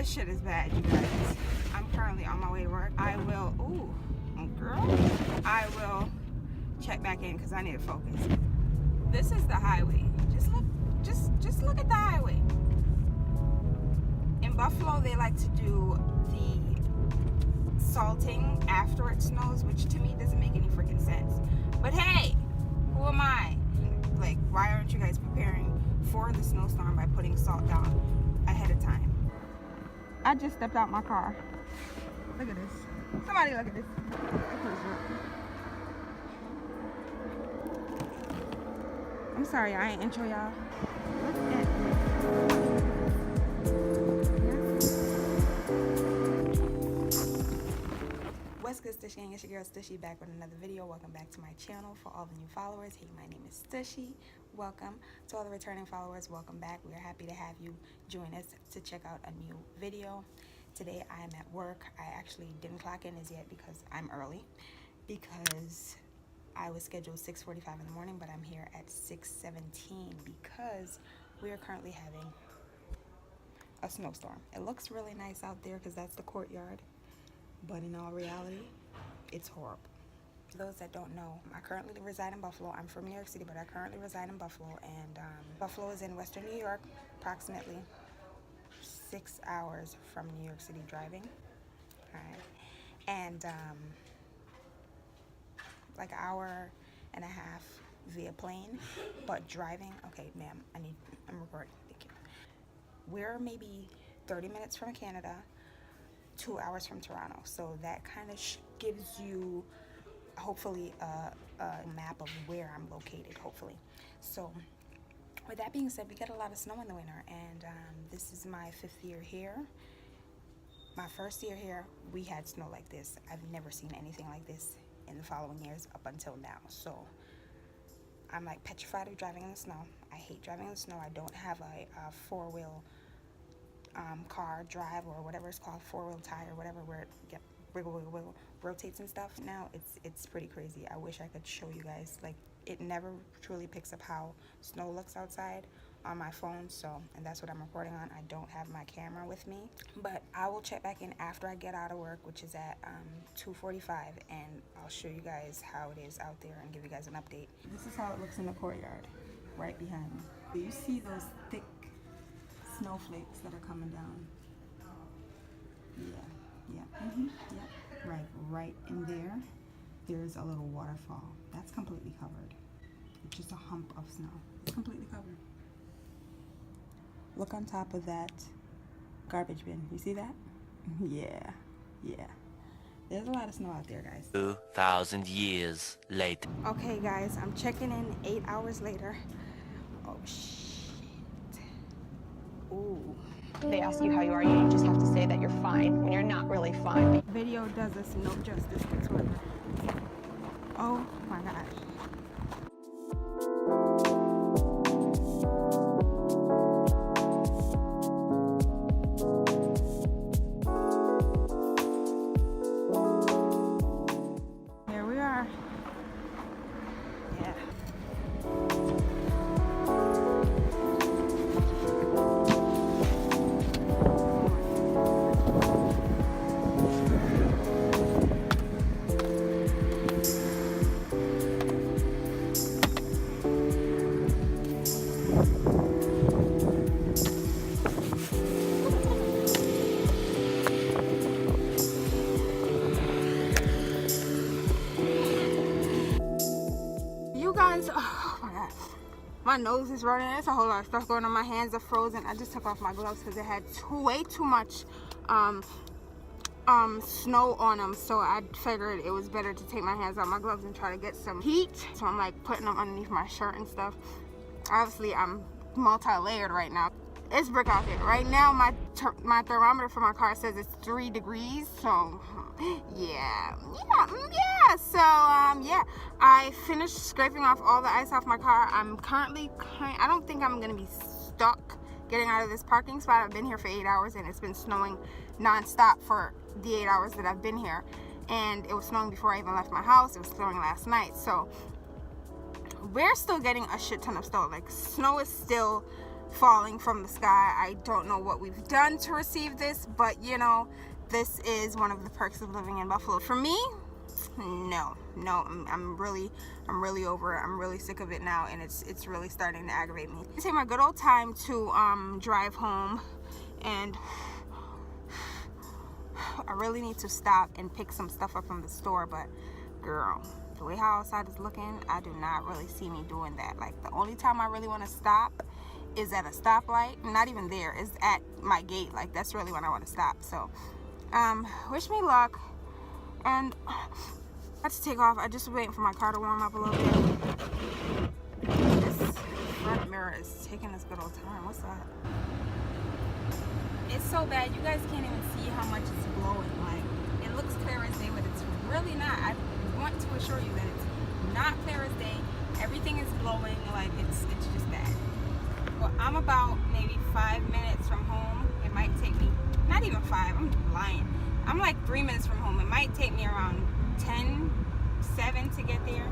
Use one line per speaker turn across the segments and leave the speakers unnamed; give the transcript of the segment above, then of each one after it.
This shit is bad, you guys. I'm currently on my way to work. I will, girl. I will check back in because I need to focus. This is the highway. Just look at the highway. In Buffalo, they like to do the salting after it snows, which to me doesn't make any freaking sense. But hey, who am I? Like, why aren't you guys preparing for the snowstorm by putting salt down ahead of time? I just stepped out my car. Look at this. Somebody look at this. I'm sorry, I ain't intro y'all. Look at this. What's good, Stushy gang? It's your girl Stushy back with another video. Welcome back to my channel. For all the new followers, hey, my name is Stushy. Welcome. To all the returning followers, welcome back. We are happy to have you join us to check out a new video. Today I am at work. I actually didn't clock in as yet because I'm early, because I was scheduled 6:45 in the morning, but I'm here at 6:17 because we are currently having a snowstorm. It looks really nice out there because that's the courtyard, but in all reality, it's horrible. For those that don't know, I currently reside in Buffalo. I'm from New York City, but I currently reside in Buffalo, and Buffalo is in western New York, approximately 6 hours from New York City driving. All right, and like an hour and a half via plane, but driving. Okay, ma'am, I'm recording. Thank you. We're maybe 30 minutes from Canada, 2 hours from Toronto, so that kind of gives you hopefully a map of where I'm located, hopefully. So with that being said, we get a lot of snow in the winter, and this is my 5th year here. My first year here, we had snow like this. I've never seen anything like this in the following years up until now. So I'm like petrified of driving in the snow. I hate driving in the snow. I don't have a four-wheel car drive, or whatever it's called, four-wheel tire, whatever, where it wiggle, rotates and stuff. Now it's pretty crazy. I wish I could show you guys. Like, it never truly picks up how snow looks outside on my phone, so, and that's what I'm recording on. I don't have my camera with me, but I will check back in after I get out of work, which is at 2:45, and I'll show you guys how it is out there and give you guys an update. This is how it looks in the courtyard right behind me. Do you see those thick snowflakes that are coming down? Yeah, right in there, there's a little waterfall that's completely covered. It's just a hump of snow. It's completely covered. Look on top of that garbage bin. You see that? Yeah. There's a lot of snow out there, guys.
2,000 years later.
Okay, guys, I'm checking in 8 hours later. Oh, shit. Ooh.
They ask you how you are, you just have to say that you're fine when you're not really fine.
Video does us no justice whatsoever. Oh my gosh. Here we are. Yeah. You guys, oh my god, my nose is running. There's a whole lot of stuff going on. My hands are frozen. I just took off my gloves because it had way too much snow on them, so I figured it was better to take my hands out my gloves and try to get some heat. So I'm like putting them underneath my shirt and stuff. Obviously I'm multi-layered right now. It's brick out here right now. My thermometer for my car says it's 3 degrees, so yeah. So yeah, I finished scraping off all the ice off my car. I'm currently, I don't think I'm gonna be stuck getting out of this parking spot. I've been here for 8 hours, and it's been snowing non-stop for the 8 hours that I've been here, and it was snowing before I even left my house. It was snowing last night, so we're still getting a shit ton of snow. Like, snow is still falling from the sky. I don't know what we've done to receive this, but you know, this is one of the perks of living in Buffalo. For me, no, I'm really over it. I'm really sick of it now, and it's really starting to aggravate me. I take my good old time to drive home, and I really need to stop and pick some stuff up from the store, but girl, the way how outside is looking, I do not really see me doing that. Like, the only time I really want to stop is at a stoplight. Not even there, is at my gate. Like, that's really when I want to stop. So wish me luck, and I have to take off. I just waiting for my car to warm up a little bit. This front mirror is taking this good old time. What's that? It's so bad, you guys can't even see how much it's blowing. Like, it looks clear as day, but it's really not. I want to assure you that it's not clear as day. Everything is blowing. Like, it's just bad. Well, I'm about maybe 5 minutes from home. It might take me, not even 5, I'm lying. I'm like 3 minutes from home. It might take me around 7 to get there.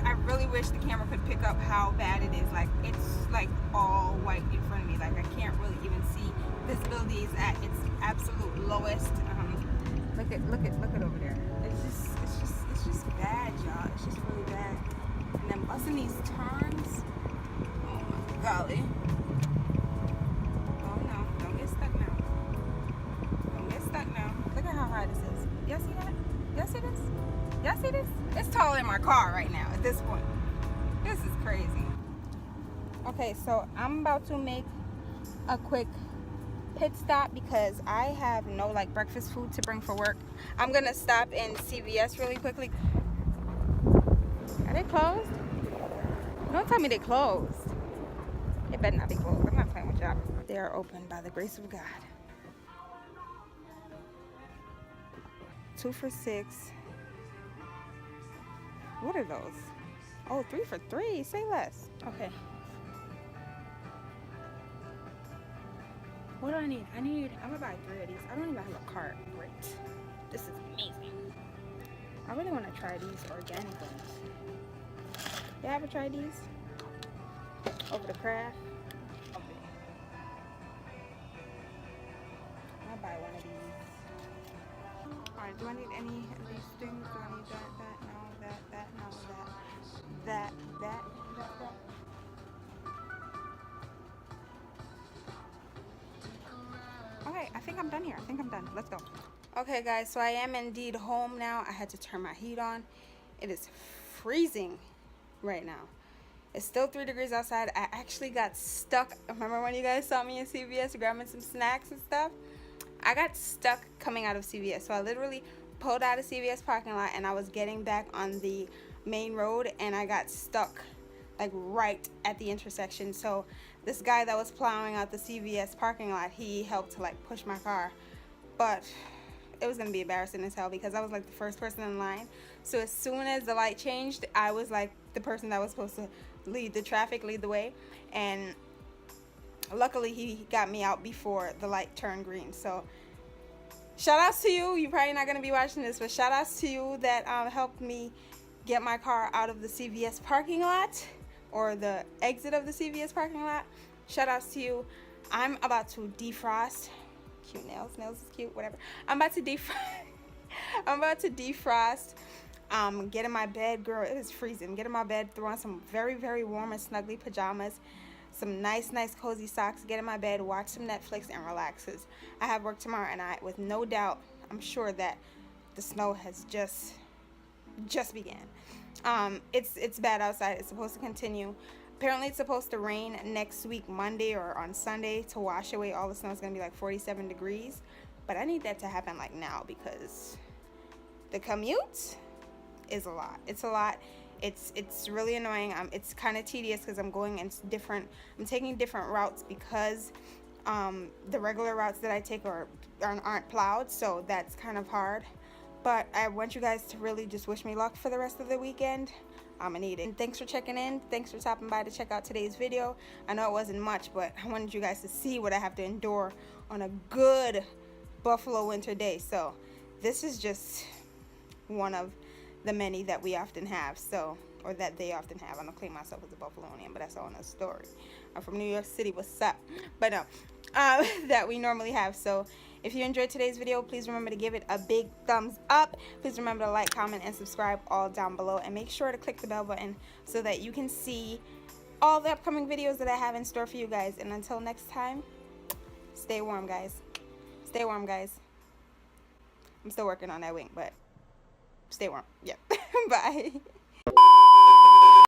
I really wish the camera could pick up how bad it is. Like, it's like all white in front of me. Like, I can't really even see. Visibility is at its absolute lowest. Look at over there. It's just bad, y'all. It's just really bad. And then busting these turns. Oh my golly. Oh no, don't get stuck now. Don't get stuck now. Look at how high this is. Y'all see that? Y'all see this? Y'all see this? It's taller than my car right now at this point. This is crazy. Okay, so I'm about to make a quick pit stop because I have no like breakfast food to bring for work. I'm gonna stop in CVS really quickly. Are they closed? Don't tell me they closed. They better not be closed. I'm not playing with y'all. They are open by the grace of God. 2 for $6. What are those? Oh, 3 for $3. Say less. Okay. What do I need? I'm gonna buy 3 of these. I don't even have a cart. Great. This is amazing. I really want to try these organic ones. You ever tried these? Over the craft? I'll buy one of these. Alright, do I need any of these things? Do I need that, no, that, no, that. Okay, I think I'm done here. I think I'm done. Let's go. Okay, guys, so I am indeed home now. I had to turn my heat on. It is freezing right now. It's still 3 degrees outside. I actually got stuck. Remember when you guys saw me in CVS grabbing some snacks and stuff? I got stuck coming out of CVS. So I literally pulled out of CVS parking lot and I was getting back on the main road and I got stuck like right at the intersection. So this guy that was plowing out the CVS parking lot, he helped to like push my car. But it was gonna be embarrassing as hell because I was like the first person in line. So as soon as the light changed, I was like the person that was supposed to lead the traffic, lead the way. And luckily he got me out before the light turned green. So shout outs to you. You're probably not gonna be watching this, but shout outs to you that helped me get my car out of the CVS parking lot, or the exit of the CVS parking lot. Shout outs to you. I'm about to defrost. Cute nails. Nails is cute, whatever. I'm about to defrost. Get in my bed, girl. It is freezing. Get in my bed, throw on some very, very warm and snuggly pajamas, some nice cozy socks, get in my bed, watch some Netflix, and relax. I have work tomorrow, and with no doubt, I'm sure that the snow has just began. It's bad outside. It's supposed to continue. Apparently it's supposed to rain next week, Monday or on Sunday, to wash away all the snow. It's gonna be like 47 degrees, but I need that to happen like now because the commute is a lot. It's a lot. It's really annoying. It's kind of tedious because I'm taking different routes because the regular routes that I take aren't plowed, so that's kind of hard. But I want you guys to really just wish me luck for the rest of the weekend. I'm gonna need it. And thanks for checking in. Thanks for stopping by to check out today's video. I know it wasn't much, but I wanted you guys to see what I have to endure on a good Buffalo winter day. So this is just one of the many that we often have. So or that they often have. I don't claim myself as a Buffalonian, but that's all another story. I'm from New York City, what's up? But no, that we normally have. So if you enjoyed today's video, please remember to give it a big thumbs up. Please remember to like, comment, and subscribe all down below, and make sure to click the bell button so that you can see all the upcoming videos that I have in store for you guys. And until next time, stay warm, guys. Stay warm, guys. I'm still working on that wing, but stay warm. Yep. Bye.